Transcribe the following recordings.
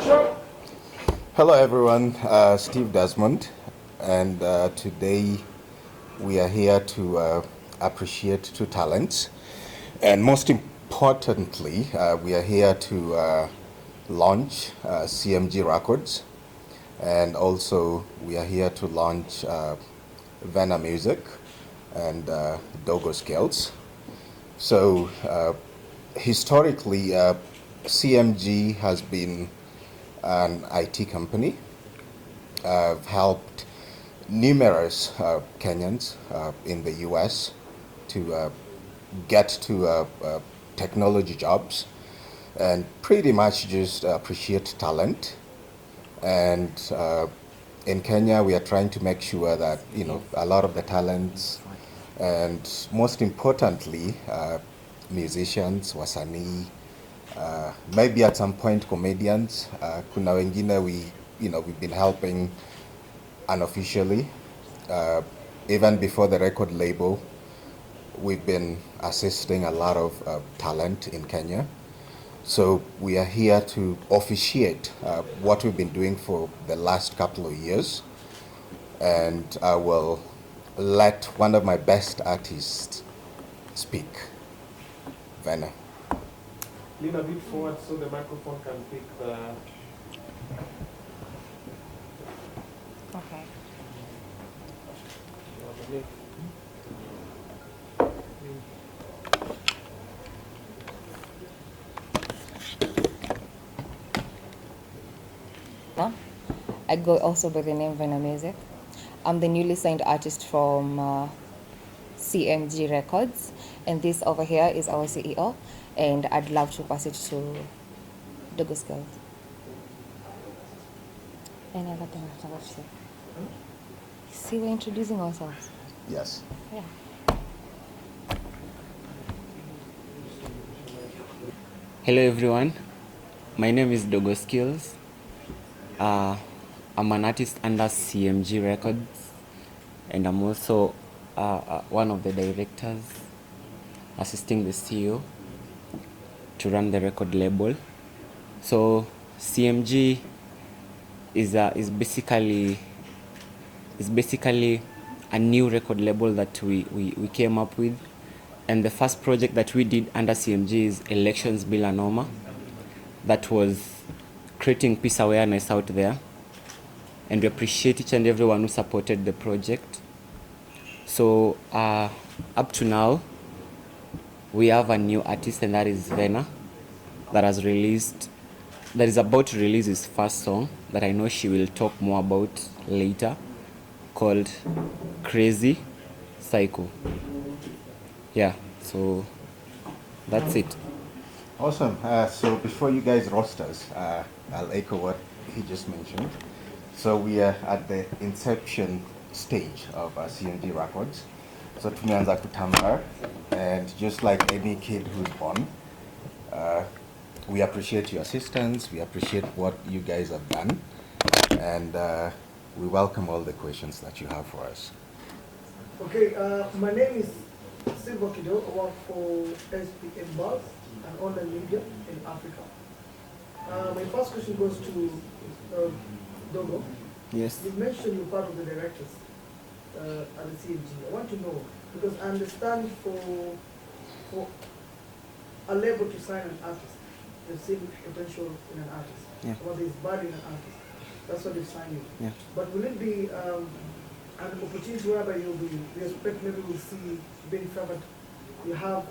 Hello everyone, Steve Desmond, and today we are here to appreciate two talents, and most importantly, we are here to launch CMG Records, and also we are here to launch Venna Music and Dogo Skillz. So historically, CMG has been an IT company. I've helped numerous Kenyans in the US to get to technology jobs and pretty much just appreciate talent. And in Kenya, we are trying to make sure that, a lot of the talents and most importantly, musicians, wasanii, maybe at some point comedians. Kuna wengine we've been helping unofficially. Even before the record label, we've been assisting a lot of talent in Kenya. So we are here to officiate what we've been doing for the last couple of years. And I will let one of my best artists speak, Venna. Lean a bit forward so the microphone can pick the... Okay. I go also by the name Venna Music. I'm the newly signed artist from CMG Records, and this over here is our CEO, and I'd love to pass it to Dogo Skillz. Any other thing I forgot to say? See, we're introducing ourselves. Yes. Yeah. Hello everyone, my name is Dogo Skillz. I'm an artist under CMG Records, and I'm also one of the directors assisting the CEO to run the record label. So CMG is basically a new record label that we came up with, and the first project that we did under CMG is Elections Bila Noma, that was creating peace awareness out there, and we appreciate each and everyone who supported the project. So up to now, we have a new artist, and that is Venna, that is about to release his first song that I know she will talk more about later, called Crazy Psycho. Yeah, so that's it. Awesome. So before you guys roast us, I'll echo what he just mentioned. So we are at the inception stage of CMG Records. So tumeanza kutambaa, and just like any kid who's born, we appreciate your assistance, we appreciate what you guys have done, and we welcome all the questions that you have for us. Okay, my name is Silva Kido. I work for SPM Buzz, an online media in Africa. My first question goes to Dogo. Yes. You mentioned you're part of the directors at the CMG. I want to know, because I understand for a label to sign an artist, they've seen potential in an artist, Yeah. or there's value in an artist. That's what they've signed you. Yeah. But will it be an opportunity whereby we expect maybe we'll see being favored? You have,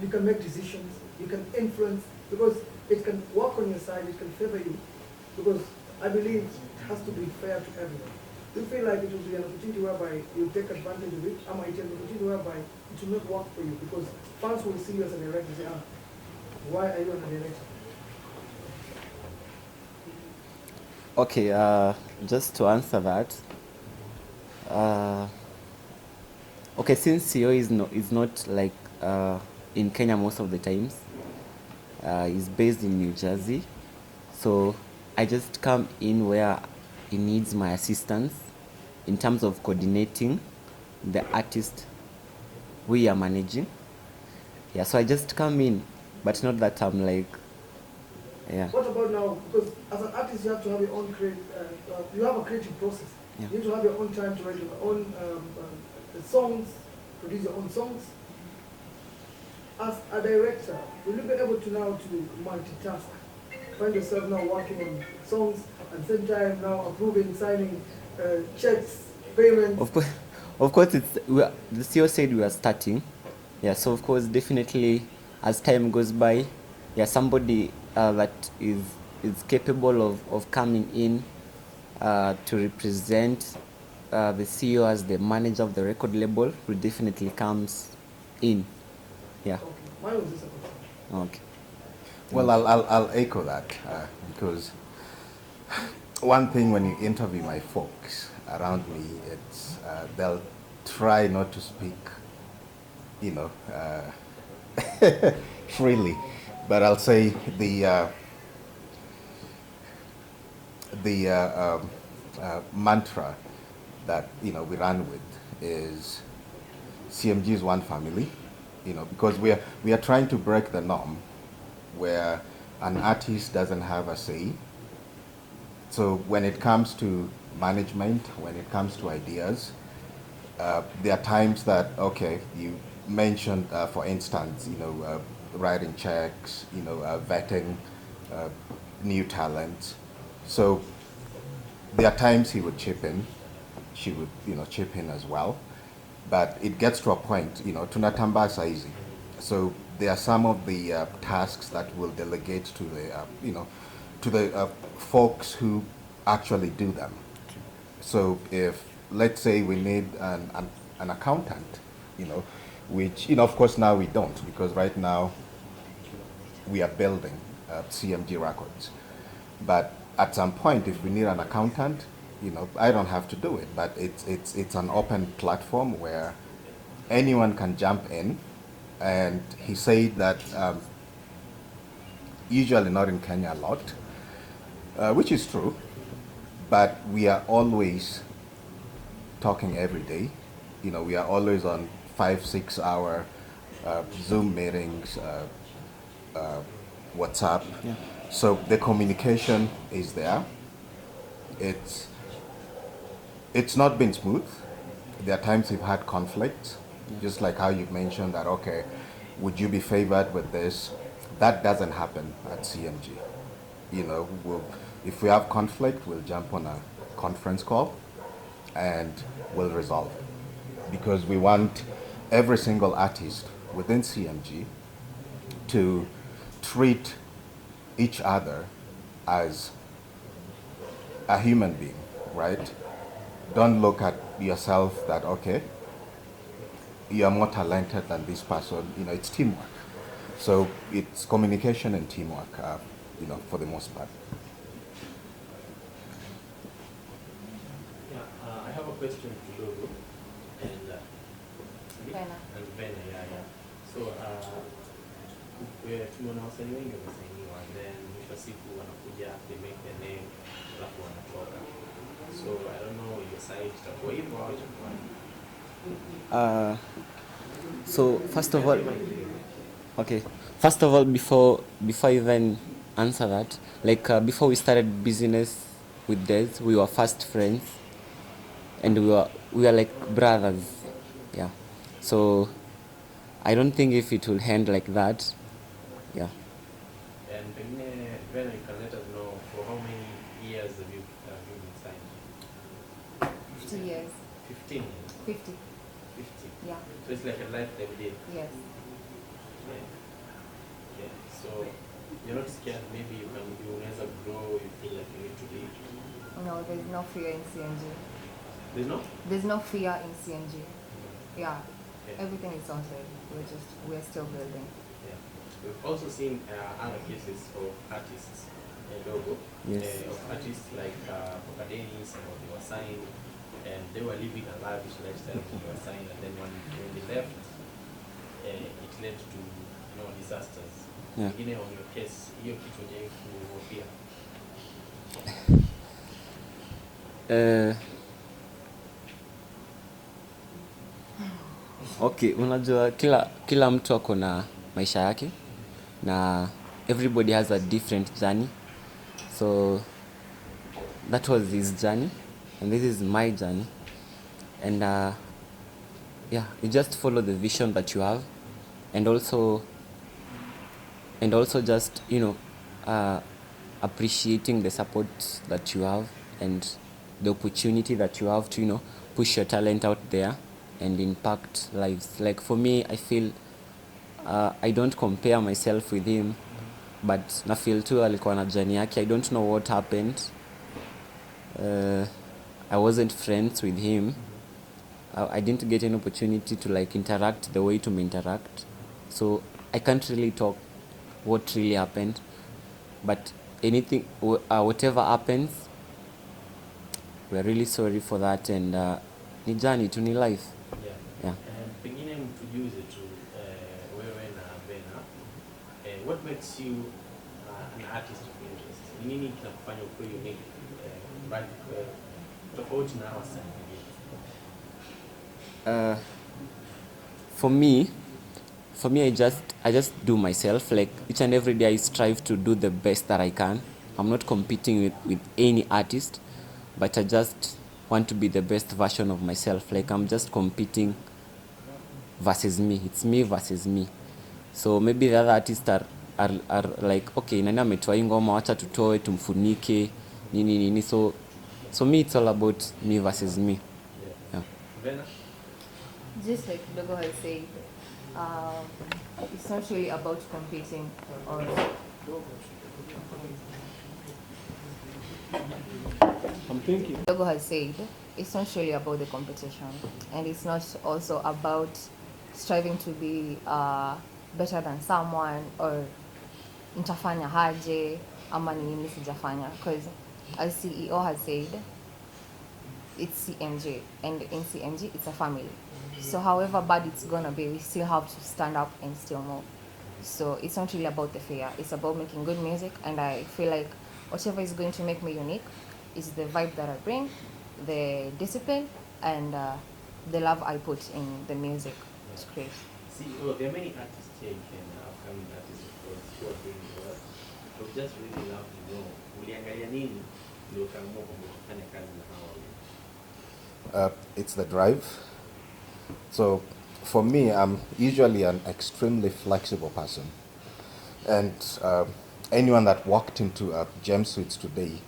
you can make decisions, you can influence, because it can work on your side, it can favor you, because I believe it has to be fair to everyone. Do you feel like it will be an opportunity whereby you take advantage of it? Am I an opportunity whereby it will not work for you? Because fans will see you as a director and say, why are you a director? Okay, just to answer that, okay, since CEO is not like in Kenya most of the times, he's based in New Jersey, so I just come in where he needs my assistance in terms of coordinating the artist we are managing. Yeah, so I just come in, but not that I'm like Yeah. What about now? Because as an artist, you have to have your own you have a creative process. Yeah. You need to have your own time to write your own songs, produce your own songs. As a director, will you be able to now to multitask? Find yourself now working on songs at the same time now approving, signing checks, payments. Of course, the CEO said we are starting. Yeah, so of course, definitely, as time goes by, yeah, somebody that is capable of coming in to represent the CEO as the manager of the record label will definitely comes in. Yeah. Okay. Why was this a concern? Okay. Well, I'll echo that because one thing when you interview my folks around me, it's they'll try not to speak, you know, freely, but I'll say the mantra that we run with is CMG is one family, because we are trying to break the norm where an artist doesn't have a say. So when it comes to management, when it comes to ideas, there are times that, okay, you mentioned, for instance, writing checks, vetting new talent. So there are times he would chip in, she would, chip in as well. But it gets to a point, tunatamba saizi. So there are some of the tasks that will delegate to the folks who actually do them. So if, let's say, we need an accountant, which, of course now we don't, because right now we are building CMG Records. But at some point, if we need an accountant, I don't have to do it, but it's an open platform where anyone can jump in. And he said that usually not in Kenya a lot, which is true, but we are always talking every day. We are always on 5-6 hour Zoom meetings, WhatsApp. Yeah. So the communication is there. It's not been smooth. There are times we've had conflicts, just like how you mentioned that, okay, would you be favored with this? That doesn't happen at CMG. If we have conflict, we'll jump on a conference call and we'll resolve it. Because we want every single artist within CMG to treat each other as a human being, right? Don't look at yourself that, okay, you're more talented than this person. It's teamwork. So it's communication and teamwork, for the most part. Yeah, I have a question to Dogo and Venna. Venna, yeah. So tumeona wasanii wengi wamesainiwa, and then mwisho wa siku wanakuja, they make their name, alafu wanatoka. So I don't know your side itakuwa hivyo au itakuwa. So first of all, before I even answer that, before we started business with Des, we were fast friends, and we were like brothers. Yeah. So I don't think if it will end like that. Yeah. And Venna, you can let us know for how many years have you been signed? 50 years. 15 years. 50. 50. Yeah. So it's like a lifetime deal. Yes. Yeah. So you're not scared maybe you never grow, you feel like you need to leave? No, there's no fear in CMG. There's no? There's no fear in CMG. Yeah. Okay. Everything is sorted. We're still building. Yeah. We've also seen other cases of artists, Dogo, Yes. of artists like Pokadenis, they were signed and they were living a lavish lifestyle when they were signed, and then when they left, it led to disasters. Yeah. Beginning on your case, hiyo kitu hujawahi kuhofia? Okay, unajua kila mtu ako na maisha yake, na everybody has a different journey. So that was his journey, and this is my journey. And yeah, you just follow the vision that you have, and also just appreciating the support that you have and the opportunity that you have to push your talent out there and impact lives. Like for me, I feel I don't compare myself with him, but na feel tu alikuwa na journey yake. I don't know what happened. I wasn't friends with him. I didn't get an opportunity to like interact the way to interact, so I can't really talk what really happened. But anything, whatever happens, we're really sorry for that, and ni journey to ni life. Yeah. Pengine mtujuze tu wewe na Venna, what makes you an artist of interest? Ni nini kinakufanya ukuwe unique, mbali tofauti na wasanii wengine? For me, I just do myself. Like each and every day, I strive to do the best that I can. I'm not competing with any artist, but I just want to be the best version of myself. Like I'm just competing versus me. It's me versus me. So maybe the other artists are like, okay, nani ametoa hii ngoma, wacha tutoe tumfunike nini. So me, it's all about me versus me. Yeah. Venna? Just like Dogo has said, it's not really about competing or I'm thinking. Dogo has said, it's not really about the competition, and it's not also about striving to be better than someone or nitafanya haje ama ni nini sijafanya, because as CEO has said, it's CMG, and in CMG it's a family. So however bad it's gonna be, we still have to stand up and still move. So it's not really about the fear, it's about making good music, and I feel like whatever is going to make me unique is the vibe that I bring, the discipline, and the love I put in the music to create. There are many artists here in Kenya, upcoming artists of course, who are doing well. I would just really love to know, uliangalia nini ndio ukaamua kufanya kazi na hawa? It's the drive. So for me, I'm usually an extremely flexible person. And anyone that walked into Gem Suites today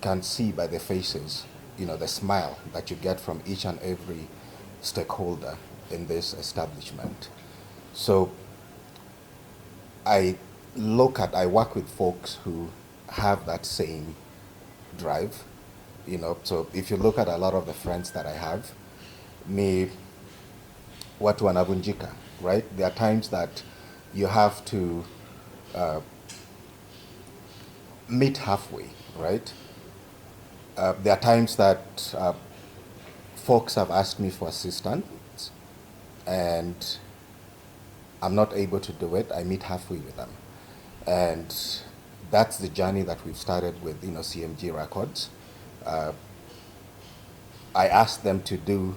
can see by the faces, the smile that you get from each and every stakeholder in this establishment. So I work with folks who have that same drive, so if you look at a lot of the friends that I have, watu wanavunjika, right? There are times that you have to meet halfway, right? There are times that folks have asked me for assistance and I'm not able to do it. I meet halfway with them. And that's the journey that we've started with, CMG Records. I asked them to do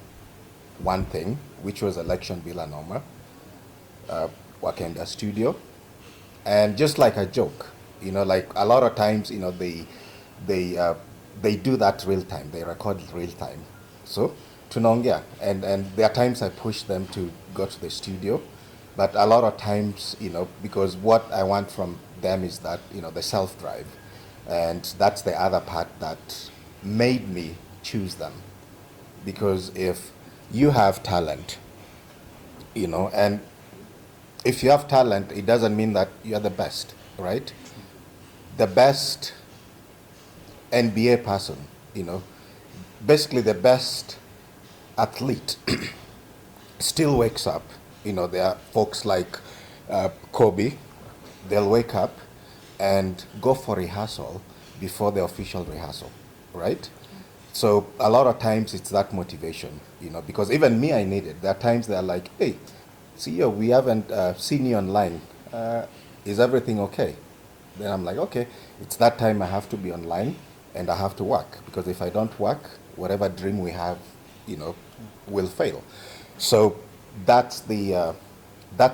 one thing, which was election bila noma, Wakenda studio, and just like a joke, like a lot of times, they do that real time, they record real time. So tunaongea, and there are times I push them to go to the studio, but a lot of times, because what I want from them is that, the self-drive, and that's the other part that made me choose them. Because if you have talent, and if you have talent, it doesn't mean that you're the best, right? The best NBA person, basically the best athlete still wakes up. There are folks like Kobe, they'll wake up and go for rehearsal before the official rehearsal, right? So a lot of times it's that motivation, because even me, I need it. There are times they're like, hey, CEO, we haven't seen you online. Is everything okay? Then I'm like, okay, it's that time I have to be online and I have to work, because if I don't work, whatever dream we have, will fail. So that's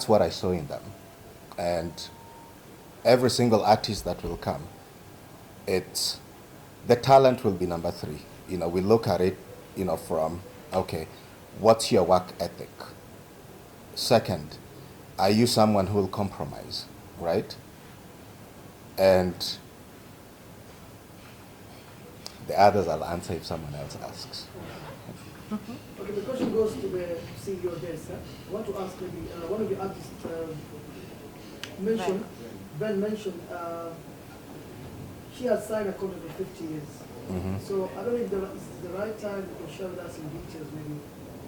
what I saw in them. And every single artist that will come, it's the talent will be number three. We look at it, from, okay, what's your work ethic? Second, are you someone who will compromise, right? And the others I'll answer if someone else asks. Okay, the question goes to the CEO there, sir. I want to ask maybe one of the artists mentioned, Ben mentioned, she has signed a contract for 50 years. So I don't know if it's the right time you can share with us in details maybe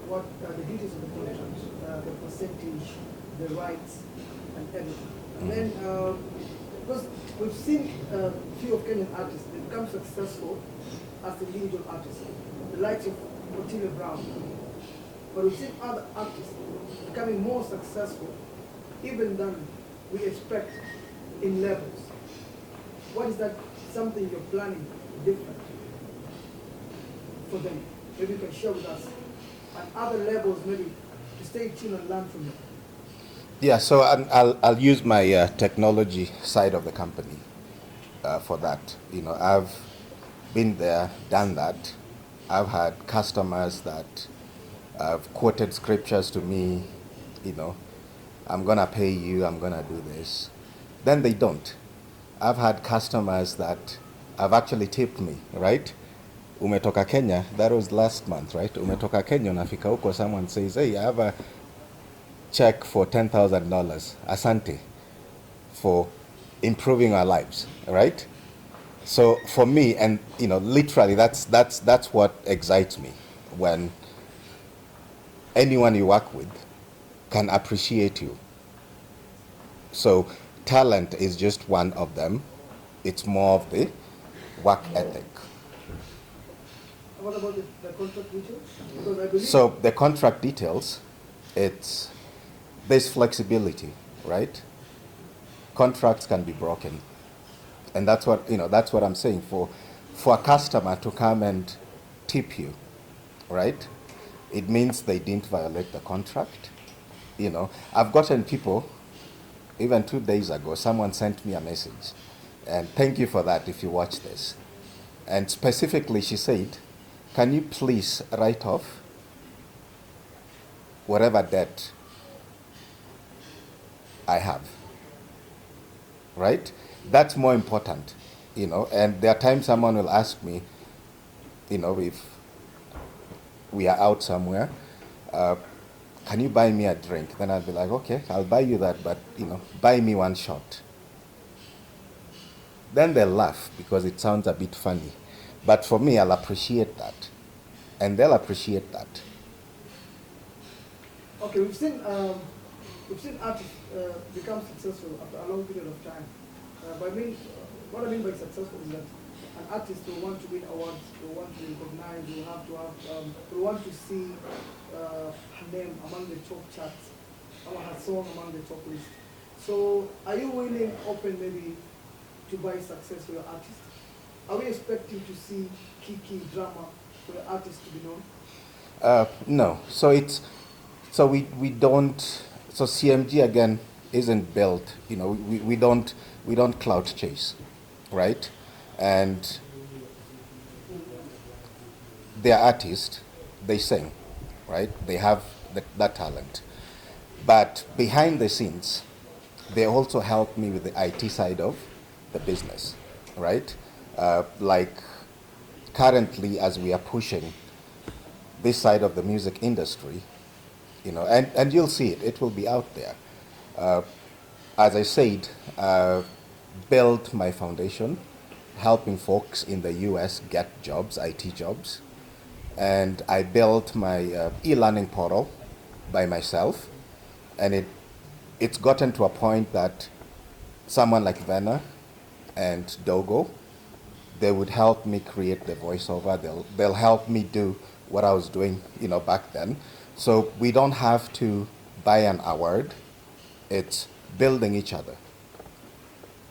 what the details of the contract, the percentage, the rights, and everything. And then, because we've seen a few of Kenyan artists, they become successful as individual artists, the likes of Otile Brown. But we've seen other artists becoming more successful even than we expect in levels. What is that something you're planning different for them? Maybe you can share with us. At other levels, maybe to stay tuned and learn from them. Yeah, so I'll use my technology side of the company for that. I've been there, done that. I've had customers that have quoted scriptures to me, I'm gonna pay you, I'm gonna do this. Then they don't. I've had customers that have actually tipped me, right? Umetoka Kenya, that was last month, right? Umetoka Kenya, unafika huko, someone says, hey, I have a check for $10,000, asante, for improving our lives, right? So for me, and literally, that's what excites me, when anyone you work with can appreciate you. So talent is just one of them. It's more of the work ethic. What about the contract details? Because I believe So the contract details, there's flexibility, right? Contracts can be broken, and that's what I'm saying. For a customer to come and tip you, right? It means they didn't violate the contract. I've gotten people, even 2 days ago, someone sent me a message, and thank you for that if you watch this. And specifically, she said, can you please write off whatever debt I have, right? That's more important, and there are times someone will ask me, if we are out somewhere, can you buy me a drink? Then I'll be like, okay, I'll buy you that, but, buy me one shot. Then they'll laugh because it sounds a bit funny. But for me, I'll appreciate that, and they'll appreciate that. okay, we've seen artists become successful after a long period of time. What I mean by successful is that an artist will want to win awards, will want to be recognized, will want to see her name among the top charts, or her song among the top list. So, are you willing, open maybe, to buy success for your artist? Are we expecting to see key drama for the artist to be known? No. So we don't. So CMG again isn't built. We don't clout chase, right? And they're artists. They sing, right? They have that talent. But behind the scenes, they also help me with the IT side of the business, right? Like currently, as we are pushing this side of the music industry, and you'll see it. It will be out there. As I said, build my foundation, helping folks in the US get jobs, IT jobs. And I built my e-learning portal by myself. And it's gotten to a point that someone like Venna and Dogo, they would help me create the voiceover. They'll help me do what I was doing, back then. So we don't have to buy an award. It's building each other.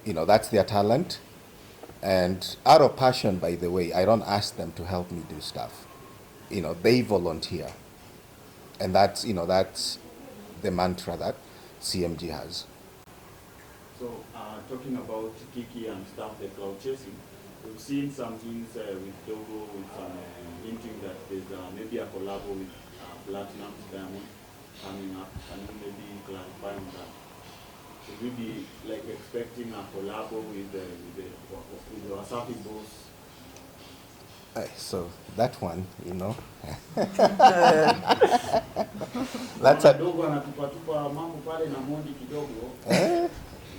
That's their talent. And out of passion, by the way, I don't ask them to help me do stuff. They volunteer. And that's the mantra that CMG has. So, talking about Kiki and stuff, the cloud chasing, we've seen some things with Dogo, with some hinting that there's maybe a collab with Platinum Diamond coming up. Can you maybe clarify on that? Should we be like expecting a collab with the Wasafi boss? So that one, you know, that's a Dogo anatupa mambo pale na Mondi kidogo.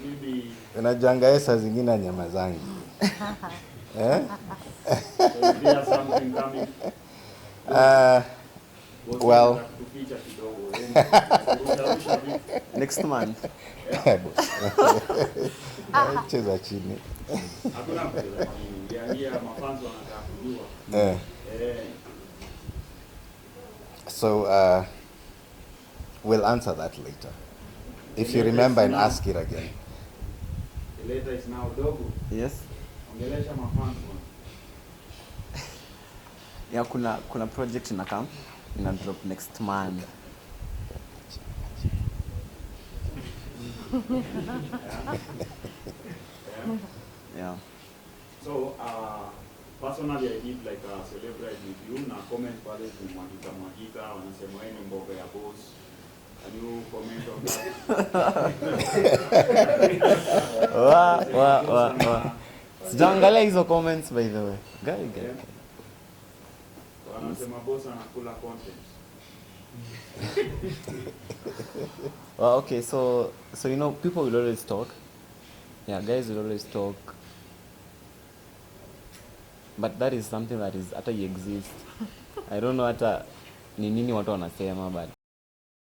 Maybe unajuanga saa zingine nyama zangu. so there's something coming. Well, Next month. cheza chini. Hakuna kucheza chini. Yaani mafanzo wanataka kujua. So we'll answer that later. If you remember and ask it again. The later is now Dogo. Yes. Ongelesha mafanzo. Yeah, kuna project ina drop next month. Yeah. So personally I did like a celebrate with you na comment pale kumwagika wanasema wewe ni mboga ya boss. Can you comment on that? Sijaangalia hizo comments by the way. Guy. Wanasema boss anakula content. Well, okay, so you know, people will always talk. Yeah, guys will always talk. But that is something that is hata exists. I don't know hata ni nini watu wanasema, but